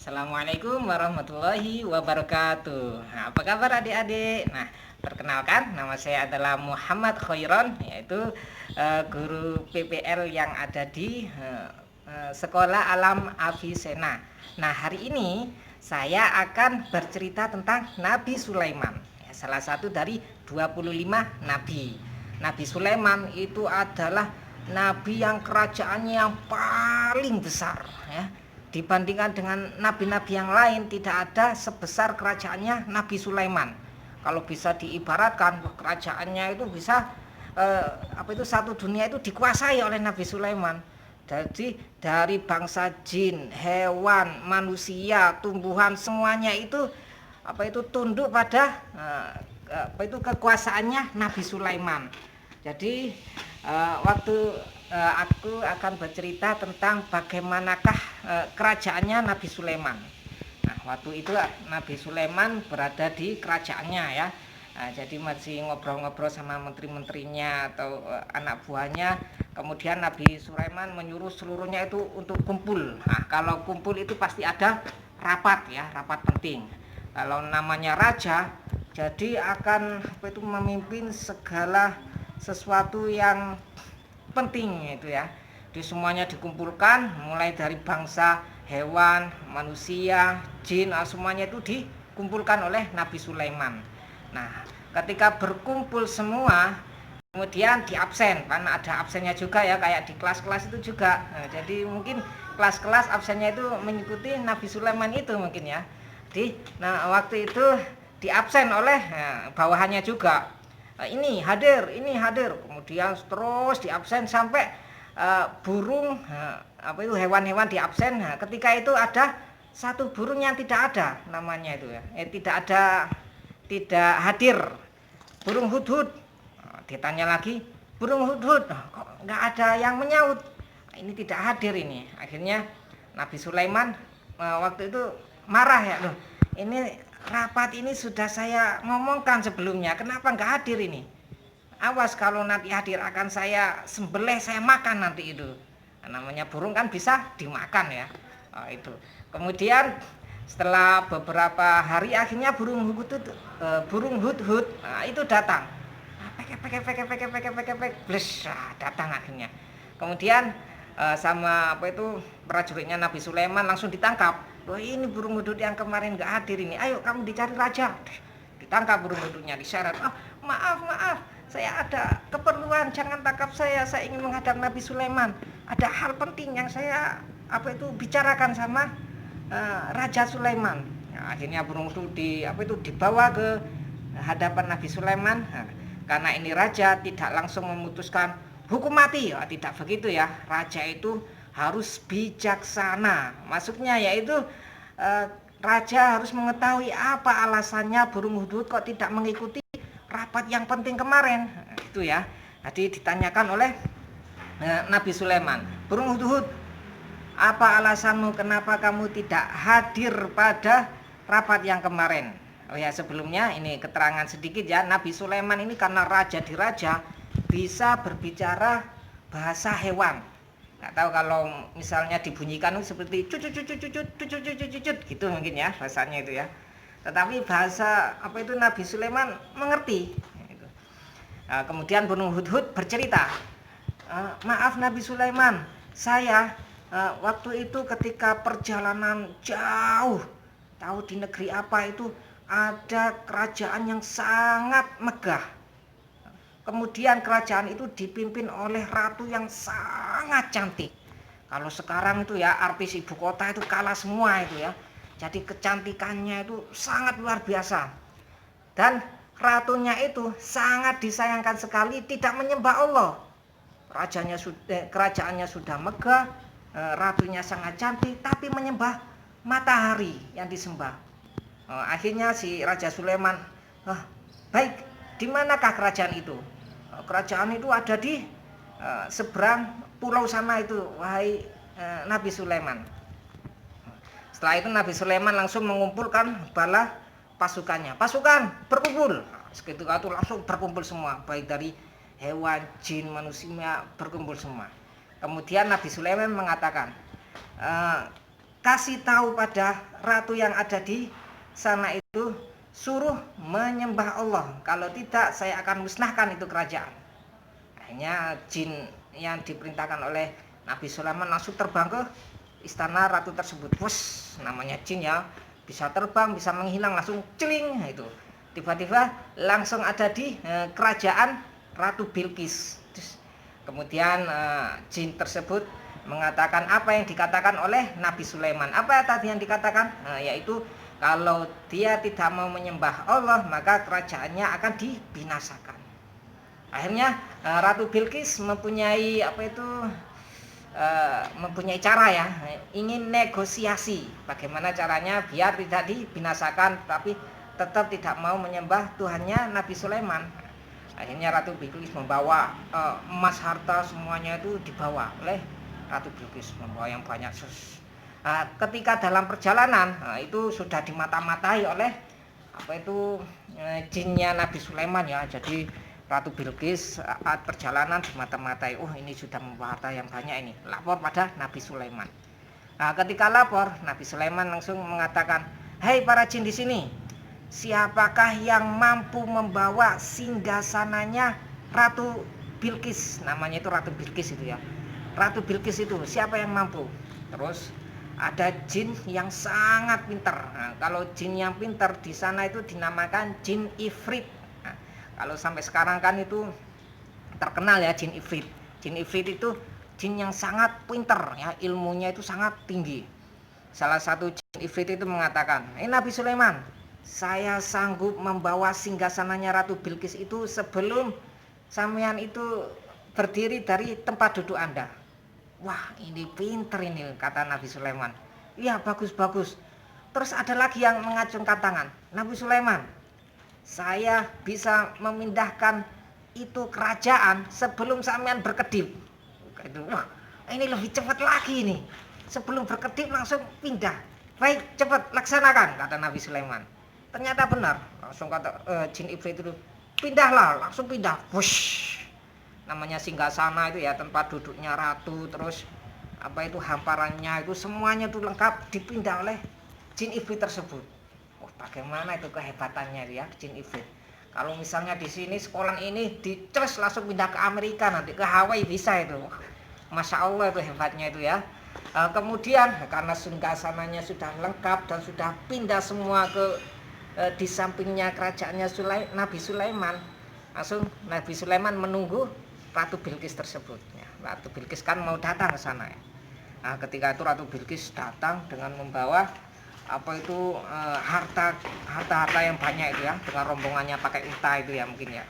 Assalamualaikum warahmatullahi wabarakatuh. Nah, apa kabar adik-adik? Nah, perkenalkan nama saya adalah Muhammad Khairon, yaitu guru PPL yang ada di Sekolah Alam Avicenna. Nah, hari ini saya akan bercerita tentang Nabi Sulaiman, ya, salah satu dari 25 nabi. Nabi Sulaiman itu adalah nabi yang kerajaannya yang paling besar, ya. Dibandingkan dengan nabi-nabi yang lain, tidak ada sebesar kerajaannya Nabi Sulaiman. Kalau bisa diibaratkan, kerajaannya itu bisa satu dunia itu dikuasai oleh Nabi Sulaiman. Jadi dari bangsa jin, hewan, manusia, tumbuhan, semuanya itu tunduk pada kekuasaannya Nabi Sulaiman. Jadi waktu aku akan bercerita tentang bagaimanakah kerajaannya Nabi Sulaiman. Nah, waktu itu Nabi Sulaiman berada di kerajaannya, ya. Nah, jadi masih ngobrol-ngobrol sama menteri-menterinya atau anak buahnya. Kemudian Nabi Sulaiman menyuruh seluruhnya itu untuk kumpul. Nah, kalau kumpul itu pasti ada rapat, ya, rapat penting. Kalau namanya raja, jadi akan memimpin segala sesuatu yang penting itu, ya. Di semuanya dikumpulkan, mulai dari bangsa hewan, manusia, jin, semuanya itu dikumpulkan oleh Nabi Sulaiman. Nah, ketika berkumpul semua, kemudian di absen, karena ada absennya juga, ya, kayak di kelas-kelas itu juga. Nah, jadi mungkin kelas-kelas absennya itu mengikuti Nabi Sulaiman itu mungkin, ya. Waktu itu di absen oleh bawahannya juga. Ini hadir, kemudian terus di absen sampai burung hewan-hewan di absen. Nah, ketika itu ada satu burung yang tidak ada namanya itu, ya, tidak hadir, burung hudhud. Ditanya lagi, burung hudhud, kok nggak ada yang menyaut. Ini tidak hadir ini. Akhirnya Nabi Sulaiman waktu itu marah, ya, loh, ini rapat ini sudah saya ngomongkan sebelumnya, kenapa nggak hadir ini? Awas kalau nanti hadir akan saya sembelih, saya makan nanti itu. Nah, namanya burung kan bisa dimakan, ya. Itu. Kemudian setelah beberapa hari akhirnya burung hudhud itu datang. Datang akhirnya. Kemudian sama prajuritnya Nabi Sulaiman langsung ditangkap. Loh, ini burung hudhud yang kemarin nggak hadir ini, ayo kamu dicari raja. Ditangkap burung hudhudnya, diseret. Maaf, saya ada keperluan, jangan tangkap saya ingin menghadap Nabi Sulaiman. Ada hal penting yang saya bicarakan sama Raja Sulaiman. Nah, akhirnya burung hudhud dibawa ke hadapan Nabi Sulaiman. Nah, karena ini raja, tidak langsung memutuskan hukum mati, ya, tidak begitu, ya. Raja itu harus bijaksana. Maksudnya yaitu raja harus mengetahui apa alasannya burung hudhud kok tidak mengikuti rapat yang penting kemarin. Itu, ya. Jadi ditanyakan oleh Nabi Sulaiman, burung hudhud, apa alasanmu, kenapa kamu tidak hadir pada rapat yang kemarin? Oh, ya, sebelumnya ini keterangan sedikit, ya. Nabi Sulaiman ini karena raja di raja bisa berbicara bahasa hewan. Nggak tahu kalau misalnya dibunyikan seperti cucut gitu mungkin, ya, bahasanya itu, ya. Tetapi bahasa Nabi Sulaiman mengerti. Nah, kemudian burung hudhud bercerita, maaf Nabi Sulaiman, saya waktu itu ketika perjalanan jauh, tahu di negeri apa itu ada kerajaan yang sangat megah. Kemudian kerajaan itu dipimpin oleh ratu yang sangat cantik. Kalau sekarang itu, ya, artis ibu kota itu kalah semua itu, ya. Jadi kecantikannya itu sangat luar biasa. Dan ratunya itu sangat disayangkan sekali, tidak menyembah Allah. Kerajaannya sudah megah, ratunya sangat cantik, tapi menyembah matahari yang disembah. Akhirnya si Raja Sulaiman, baik, di manakah kerajaan itu? Kerajaan itu ada di seberang pulau sana itu, wahai Nabi Sulaiman. Setelah itu Nabi Sulaiman langsung mengumpulkan bala pasukannya. Pasukan berkumpul. Seketika itu langsung berkumpul semua, baik dari hewan, jin, manusia, berkumpul semua. Kemudian Nabi Sulaiman mengatakan, kasih tahu pada ratu yang ada di sana itu, suruh menyembah Allah, kalau tidak saya akan musnahkan itu kerajaan. Akhirnya jin yang diperintahkan oleh Nabi Sulaiman langsung terbang ke istana ratu tersebut. Wus, namanya jin ya, bisa terbang, bisa menghilang, langsung celing itu. Tiba-tiba langsung ada di kerajaan Ratu Bilqis. Kemudian jin tersebut mengatakan apa yang dikatakan oleh Nabi Sulaiman. Apa tadi yang dikatakan? Yaitu kalau dia tidak mau menyembah Allah, maka kerajaannya akan dibinasakan. Akhirnya Ratu Bilqis mempunyai mempunyai cara ya, ingin negosiasi bagaimana caranya biar tidak dibinasakan, tapi tetap tidak mau menyembah Tuhannya Nabi Sulaiman. Akhirnya Ratu Bilqis membawa emas, harta, semuanya itu dibawa oleh Ratu Bilqis, membawa yang banyak. Ketika dalam perjalanan itu sudah dimata-matai oleh jinnya Nabi Sulaiman ya. Jadi Ratu Bilqis saat perjalanan dimata-matai, ini sudah membawa harta yang banyak, ini lapor pada Nabi Sulaiman. Ketika lapor, Nabi Sulaiman langsung mengatakan, "Hei para jin di sini, siapakah yang mampu membawa singgasananya Ratu Bilqis?" Namanya itu Ratu Bilqis itu ya. Ratu Bilqis itu siapa yang mampu? Terus ada jin yang sangat pintar. Kalau jin yang pintar di sana itu dinamakan jin ifrit. Kalau sampai sekarang kan itu terkenal ya jin ifrit. Jin ifrit itu jin yang sangat pintar ya, ilmunya itu sangat tinggi. Salah satu jin ifrit itu mengatakan, Nabi Sulaiman, saya sanggup membawa singgasananya Ratu Bilqis itu sebelum sampean itu berdiri dari tempat duduk Anda. Wah, ini pinter ini, kata Nabi Sulaiman. Iya, bagus. Terus ada lagi yang mengacungkan tangan. Nabi Sulaiman, saya bisa memindahkan itu kerajaan sebelum sampean berkedip. Wah, ini lebih cepat lagi nih. Sebelum berkedip langsung pindah. Baik, cepat laksanakan, kata Nabi Sulaiman. Ternyata benar, langsung kata jin ifrit itu, pindahlah, langsung pindah. Wush. Namanya singgasana itu ya, tempat duduknya ratu, terus hamparannya itu semuanya itu lengkap dipindah oleh jin ifrit tersebut. Bagaimana itu kehebatannya ya jin ifrit. Kalau misalnya di sini sekolah ini dicres langsung pindah ke Amerika, nanti ke Hawaii bisa itu. Masya Allah itu hebatnya itu ya. Kemudian karena singgasananya sudah lengkap dan sudah pindah semua ke di sampingnya kerajaannya Nabi Sulaiman, langsung Nabi Sulaiman menunggu Ratu Bilqis tersebut ya. Ratu Bilqis kan mau datang ke sana ya. Ketika itu Ratu Bilqis datang dengan membawa harta yang banyak itu ya, dengan rombongannya pakai unta itu ya mungkin ya.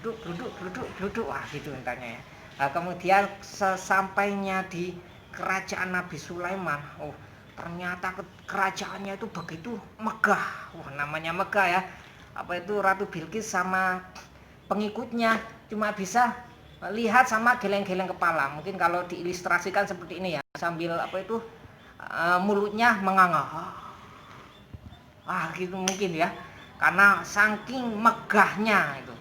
Duduk, wah gitu untanya ya. Kemudian sesampainya di kerajaan Nabi Sulaiman, ternyata kerajaannya itu begitu megah. Namanya megah ya. Ratu Bilqis sama pengikutnya cuma bisa lihat sama geleng-geleng kepala. Mungkin kalau diilustrasikan seperti ini ya, sambil mulutnya menganga. Gitu mungkin ya. Karena saking megahnya itu.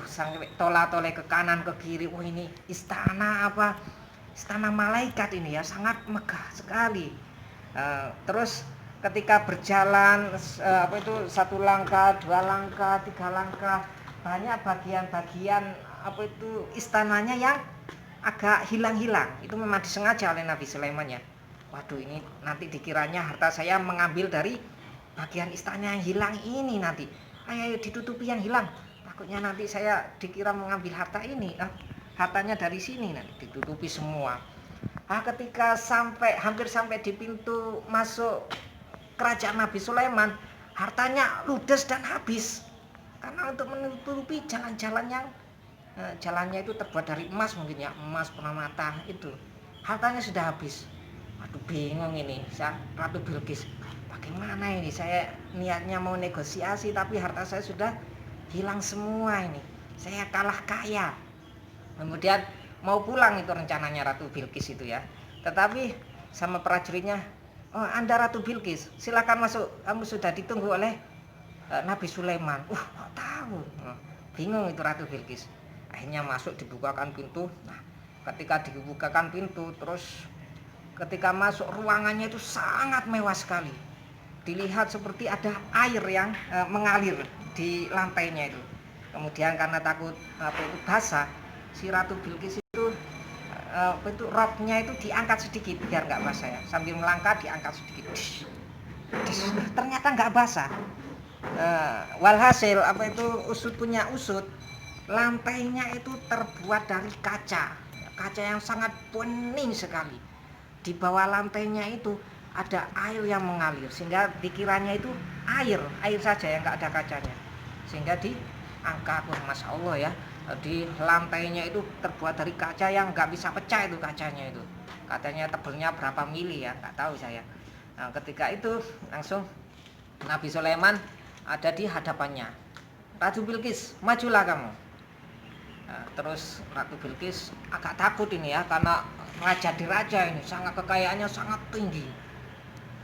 Sampai tola-tole ke kanan ke kiri. Ini istana istana malaikat ini ya, sangat megah sekali. Terus ketika berjalan satu langkah, dua langkah, tiga langkah, banyak bagian-bagian istananya yang agak hilang-hilang. Itu memang disengaja oleh Nabi Sulaiman ya. Waduh, ini nanti dikiranya harta saya mengambil dari bagian istana yang hilang ini nanti. Ayo ditutupi yang hilang. Takutnya nanti saya dikira mengambil harta ini. Hartanya dari sini, nanti ditutupi semua. Ketika hampir sampai di pintu masuk kerajaan Nabi Sulaiman, hartanya ludes dan habis. Karena untuk menutupi jalan-jalan yang jalannya itu terbuat dari emas mungkin ya, emas permata itu. Hartanya sudah habis. Waduh, bingung ini Ratu Bilqis. Bagaimana ini? Saya niatnya mau negosiasi tapi harta saya sudah hilang semua ini. Saya kalah kaya. Kemudian mau pulang itu rencananya Ratu Bilqis itu ya. Tetapi sama prajuritnya, Anda Ratu Bilqis, silakan masuk. Kamu sudah ditunggu oleh Nabi Sulaiman. Kok tahu? Bingung itu Ratu Bilqis. Akhirnya masuk, dibukakan pintu. Ketika dibukakan pintu, terus ketika masuk ruangannya itu sangat mewah sekali. Dilihat seperti ada air yang mengalir di lantainya itu. Kemudian karena takut basah, si Ratu Bilqis itu roknya itu diangkat sedikit biar nggak basah ya. Sambil melangkah diangkat sedikit. Ternyata nggak basah. Walhasil usut punya usut, lantainya itu terbuat dari kaca yang sangat bening sekali. Di bawah lantainya itu ada air yang mengalir sehingga dikiranya itu air saja yang nggak ada kacanya, sehingga diangkat. Masya Allah ya, di lantainya itu terbuat dari kaca yang nggak bisa pecah itu kacanya itu. Katanya tebelnya berapa mili ya, nggak tahu saya. Nah, ketika itu langsung Nabi Sulaiman ada di hadapannya. Ratu Bilqis, majulah kamu. Nah, terus Ratu Bilqis agak takut ini ya, karena raja diraja ini sangat kekayaannya sangat tinggi.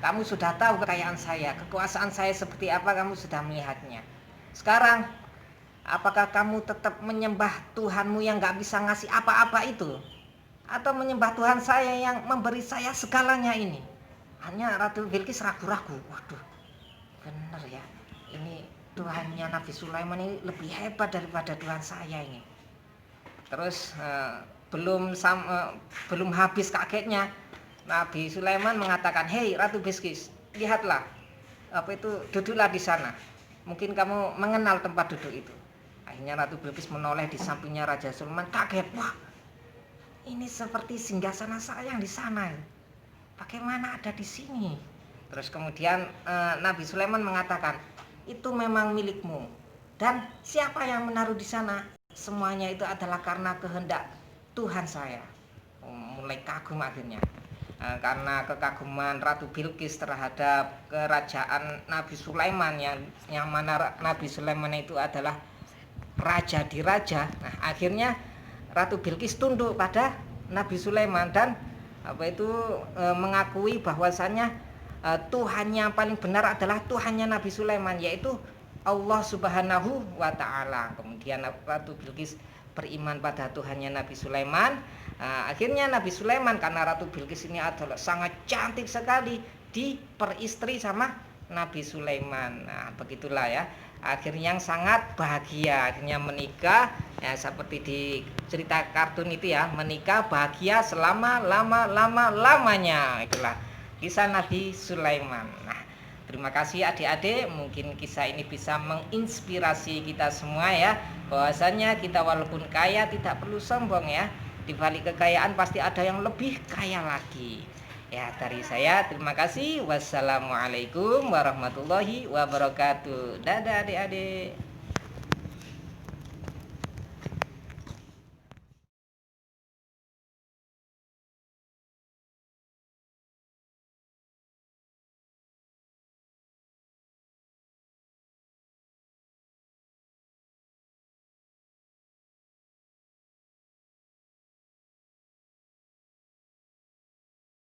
Kamu sudah tahu kekayaan saya, kekuasaan saya seperti apa, kamu sudah melihatnya. Sekarang apakah kamu tetap menyembah Tuhanmu yang gak bisa ngasih apa-apa itu, atau menyembah Tuhan saya yang memberi saya segalanya ini? Hanya Ratu Bilqis ragu-ragu. Waduh, bener ya, ini Tuhannya Nabi Sulaiman ini lebih hebat daripada Tuhan saya ini. Terus belum habis kagetnya, Nabi Sulaiman mengatakan, "Hei Ratu Bilqis, lihatlah, duduklah di sana. Mungkin kamu mengenal tempat duduk itu." Akhirnya Ratu Bilqis menoleh di sampingnya Raja Sulaiman, kaget. Wah, ini seperti singgasana saya yang di sana. Bagaimana ada di sini? Terus kemudian Nabi Sulaiman mengatakan, "Itu memang milikmu. Dan siapa yang menaruh di sana? Semuanya itu adalah karena kehendak Tuhan saya." Mulai kagum akhirnya. Karena kekaguman Ratu Bilqis terhadap kerajaan Nabi Sulaiman yang mana Nabi Sulaiman itu adalah raja di raja. Nah, akhirnya Ratu Bilqis tunduk pada Nabi Sulaiman dan mengakui bahwasannya Tuhan yang paling benar adalah Tuhannya Nabi Sulaiman, yaitu Allah Subhanahu wa Ta'ala. Kemudian Ratu Bilqis beriman pada Tuhannya Nabi Sulaiman. Akhirnya Nabi Sulaiman, karena Ratu Bilqis ini adalah sangat cantik sekali, diperistri sama Nabi Sulaiman. Nah, begitulah ya, akhirnya yang sangat bahagia, akhirnya menikah ya, seperti di cerita kartun itu ya, menikah bahagia selama lamanya. Itulah kisah Nabi Sulaiman. Nah, terima kasih adik-adik, mungkin kisah ini bisa menginspirasi kita semua ya, bahwasanya kita walaupun kaya tidak perlu sombong ya. Di balik kekayaan pasti ada yang lebih kaya lagi. Ya, dari saya terima kasih. Wassalamualaikum warahmatullahi wabarakatuh. Dadah adik-adik.